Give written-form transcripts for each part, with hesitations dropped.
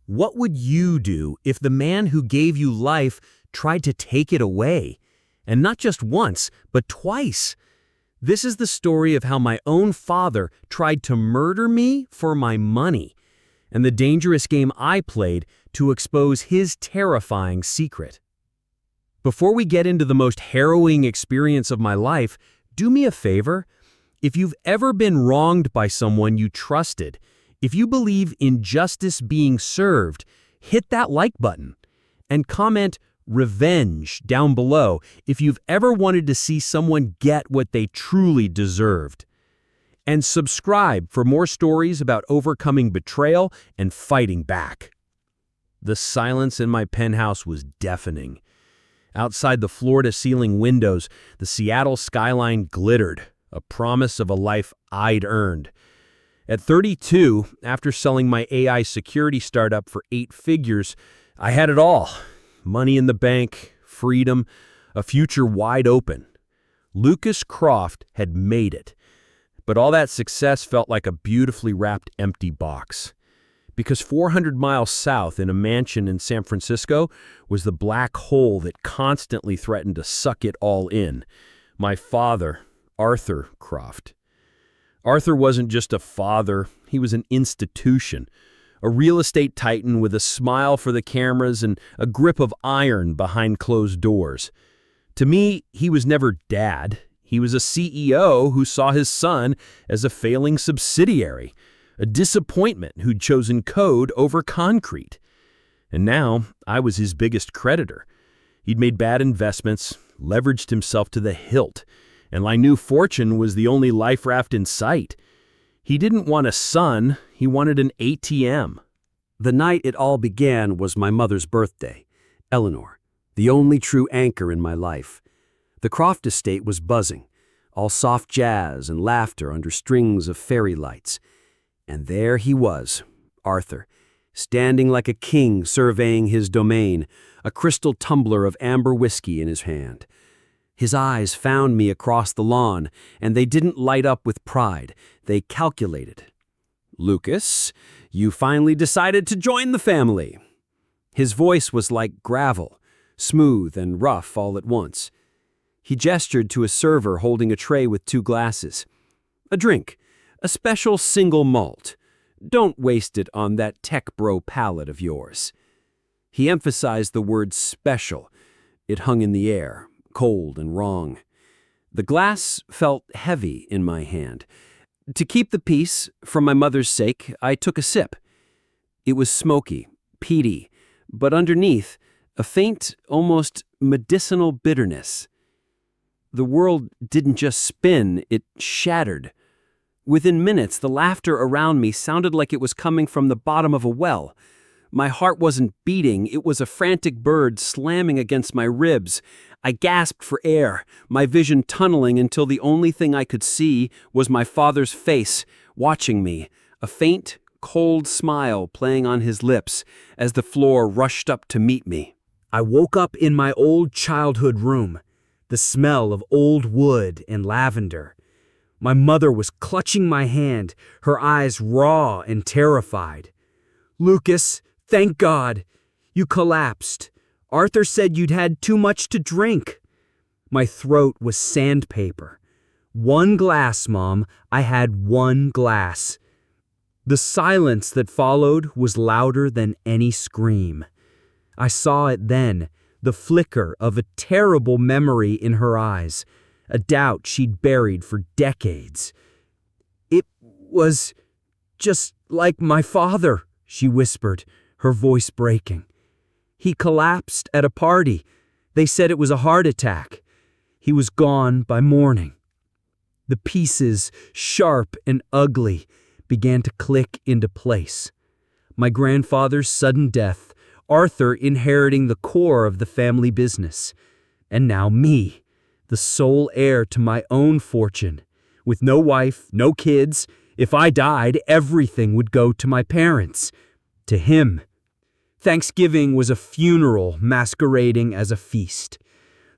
What would you do if the man who gave you life tried to take it away? And not just once, but twice. This is the story of how my own father tried to murder me for my money, and the dangerous game I played to expose his terrifying secret. Before we get into the most harrowing experience of my life, do me a favor. If you've ever been wronged by someone you trusted, if you believe in justice being served, hit that like button and comment revenge down below if you've ever wanted to see someone get what they truly deserved. And subscribe for more stories about overcoming betrayal and fighting back. The silence in my penthouse was deafening. Outside the floor-to-ceiling windows, the Seattle skyline glittered, a promise of a life I'd earned. At 32, after selling my AI security startup for 8 figures, I had it all. Money in the bank, freedom, a future wide open. Lucas Croft had made it. But all that success felt like a beautifully wrapped empty box. Because 400 miles south in a mansion in San Francisco was the black hole that constantly threatened to suck it all in. My father, Arthur Croft. Arthur wasn't just a father, he was an institution. A real estate titan with a smile for the cameras and a grip of iron behind closed doors. To me, he was never dad. He was a CEO who saw his son as a failing subsidiary, a disappointment who'd chosen code over concrete. And now, I was his biggest creditor. He'd made bad investments, leveraged himself to the hilt, and my new fortune was the only life raft in sight. He didn't want a son, he wanted an ATM. The night it all began was my mother's birthday, Eleanor, the only true anchor in my life. The Croft estate was buzzing, all soft jazz and laughter under strings of fairy lights. And there he was, Arthur, standing like a king surveying his domain, a crystal tumbler of amber whiskey in his hand. His eyes found me across the lawn, and they didn't light up with pride. They calculated. "Lucas, you finally decided to join the family." His voice was like gravel, smooth and rough all at once. He gestured to a server holding a tray with 2 glasses. "A drink. A special single malt. Don't waste it on that tech bro palate of yours." He emphasized the word special. It hung in the air, cold and wrong. The glass felt heavy in my hand. To keep the peace, for my mother's sake, I took a sip. It was smoky, peaty, but underneath, a faint, almost medicinal bitterness. The world didn't just spin, it shattered. Within minutes, the laughter around me sounded like it was coming from the bottom of a well. My heart wasn't beating, it was a frantic bird slamming against my ribs. I gasped for air, my vision tunneling until the only thing I could see was my father's face, watching me, a faint, cold smile playing on his lips as the floor rushed up to meet me. I woke up in my old childhood room, the smell of old wood and lavender. My mother was clutching my hand, her eyes raw and terrified. "Lucas, thank God. You collapsed. Arthur said you'd had too much to drink." My throat was sandpaper. "1 glass, Mom. I had 1 glass." The silence that followed was louder than any scream. I saw it then, the flicker of a terrible memory in her eyes, a doubt she'd buried for decades. "It was just like my father," she whispered, her voice breaking. "He collapsed at a party. They said it was a heart attack. He was gone by morning." The pieces, sharp and ugly, began to click into place. My grandfather's sudden death, Arthur inheriting the core of the family business, and now me, the sole heir to my own fortune. With no wife, no kids, if I died, everything would go to my parents, to him. Thanksgiving was a funeral masquerading as a feast.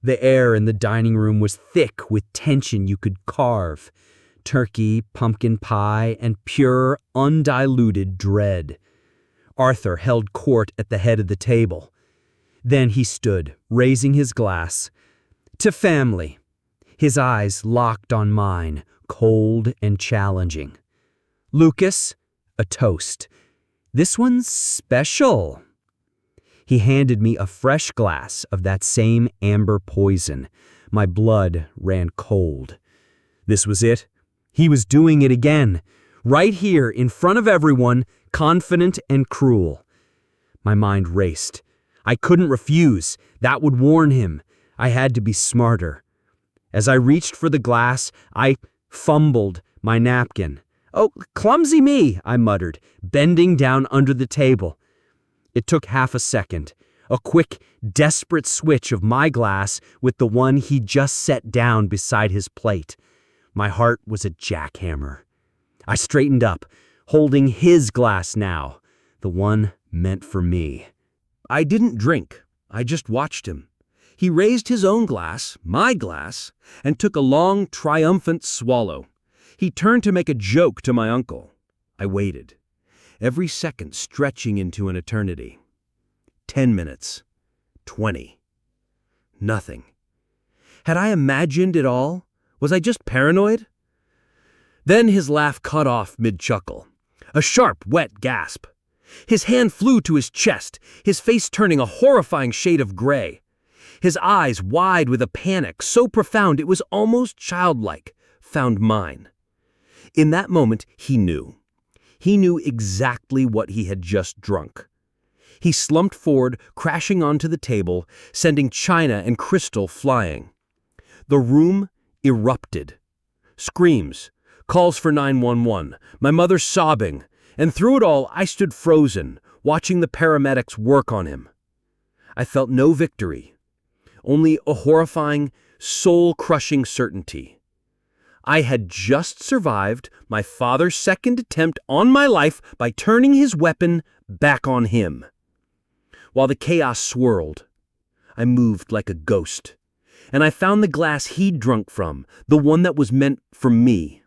The air in the dining room was thick with tension you could carve. Turkey, pumpkin pie, and pure, undiluted dread. Arthur held court at the head of the table. Then he stood, raising his glass. To family. His eyes locked on mine, cold and challenging. Lucas, a toast. This one's special. He handed me a fresh glass of that same amber poison. My blood ran cold. This was it. He was doing it again. Right here, in front of everyone, confident and cruel. My mind raced. I couldn't refuse. That would warn him. I had to be smarter. As I reached for the glass, I fumbled my napkin. "Oh, clumsy me," I muttered, bending down under the table. It took half a second, a quick, desperate switch of my glass with the one he just set down beside his plate. My heart was a jackhammer. I straightened up, holding his glass now, the one meant for me. I didn't drink. I just watched him. He raised his own glass, my glass, and took a long, triumphant swallow. He turned to make a joke to my uncle. I waited, every second stretching into an eternity. 10 minutes. 20. Nothing. Had I imagined it all? Was I just paranoid? Then his laugh cut off mid-chuckle. A sharp, wet gasp. His hand flew to his chest, his face turning a horrifying shade of gray. His eyes, wide with a panic so profound it was almost childlike, found mine. In that moment, he knew. He knew exactly what he had just drunk. He slumped forward, crashing onto the table, sending china and crystal flying. The room erupted. Screams, calls for 911, my mother sobbing, and through it all I stood frozen, watching the paramedics work on him. I felt no victory, only a horrifying, soul-crushing certainty. I had just survived my father's second attempt on my life by turning his weapon back on him. While the chaos swirled, I moved like a ghost, and I found the glass he'd drunk from, the one that was meant for me.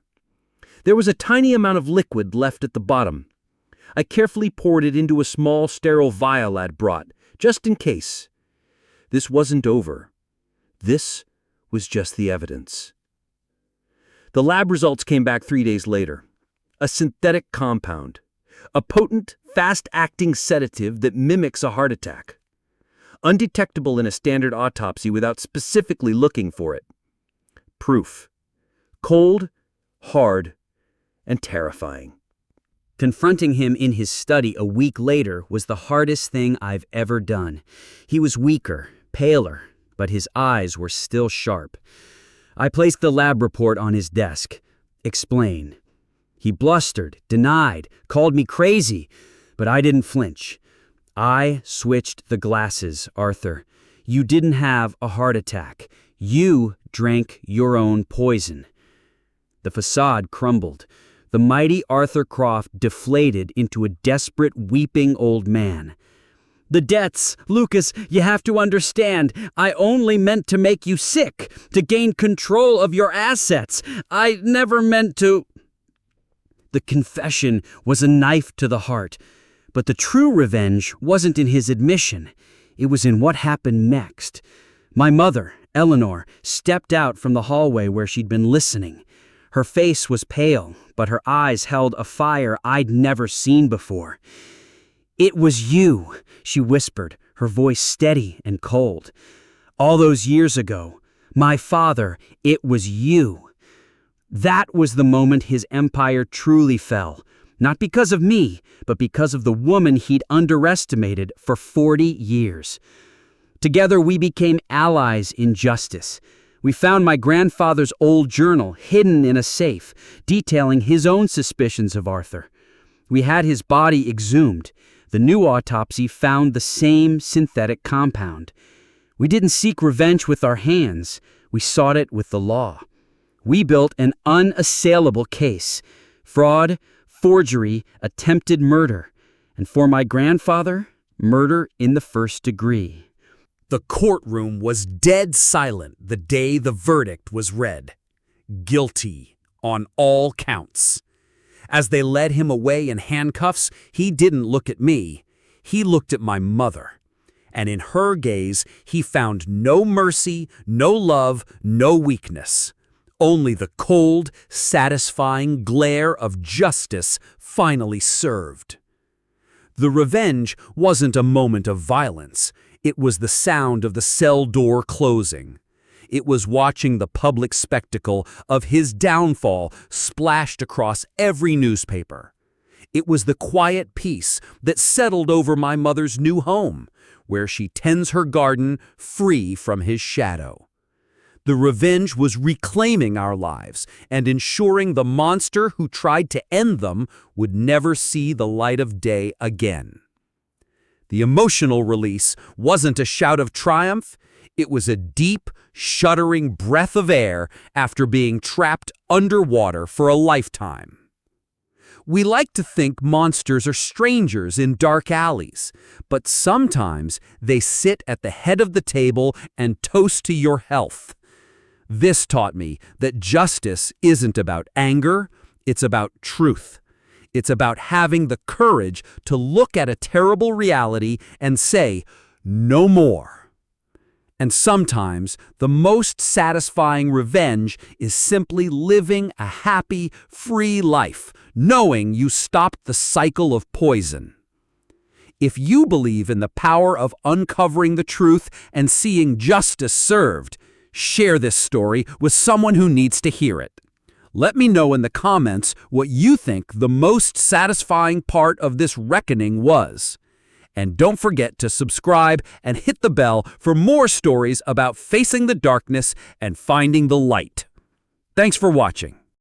There was a tiny amount of liquid left at the bottom. I carefully poured it into a small, sterile vial I'd brought, just in case. This wasn't over. This was just the evidence. The lab results came back 3 days later. A synthetic compound. A potent, fast-acting sedative that mimics a heart attack. Undetectable in a standard autopsy without specifically looking for it. Proof. Cold, hard, and terrifying. Confronting him in his study a week later was the hardest thing I've ever done. He was weaker, paler, but his eyes were still sharp. I placed the lab report on his desk. Explain. He blustered, denied, called me crazy, but I didn't flinch. I switched the glasses, Arthur. You didn't have a heart attack. You drank your own poison. The facade crumbled. The mighty Arthur Croft deflated into a desperate, weeping old man. The debts, Lucas, you have to understand. I only meant to make you sick, to gain control of your assets. I never meant to... The confession was a knife to the heart, but the true revenge wasn't in his admission. It was in what happened next. My mother, Eleanor, stepped out from the hallway where she'd been listening. Her face was pale, but her eyes held a fire I'd never seen before. "It was you," she whispered, her voice steady and cold. "All those years ago, my father, it was you." That was the moment his empire truly fell, not because of me, but because of the woman he'd underestimated for 40 years. Together we became allies in justice. We found my grandfather's old journal hidden in a safe, detailing his own suspicions of Arthur. We had his body exhumed. The new autopsy found the same synthetic compound. We didn't seek revenge with our hands. We sought it with the law. We built an unassailable case. Fraud, forgery, attempted murder. And for my grandfather, murder in the first degree. The courtroom was dead silent the day the verdict was read. Guilty on all counts. As they led him away in handcuffs, he didn't look at me. he looked at my mother, and in her gaze he found no mercy, no love, no weakness. Only the cold, satisfying glare of justice finally served. The revenge wasn't a moment of violence. It was the sound of the cell door closing. It was watching the public spectacle of his downfall splashed across every newspaper. It was the quiet peace that settled over my mother's new home, where she tends her garden free from his shadow. The revenge was reclaiming our lives and ensuring the monster who tried to end them would never see the light of day again. The emotional release wasn't a shout of triumph. It was a deep, shuddering breath of air after being trapped underwater for a lifetime. We like to think monsters are strangers in dark alleys, but sometimes they sit at the head of the table and toast to your health. This taught me that justice isn't about anger, it's about truth. It's about having the courage to look at a terrible reality and say, "No more." And sometimes the most satisfying revenge is simply living a happy, free life, knowing you stopped the cycle of poison. If you believe in the power of uncovering the truth and seeing justice served, share this story with someone who needs to hear it. Let me know in the comments what you think the most satisfying part of this reckoning was. And don't forget to subscribe and hit the bell for more stories about facing the darkness and finding the light. Thanks for watching.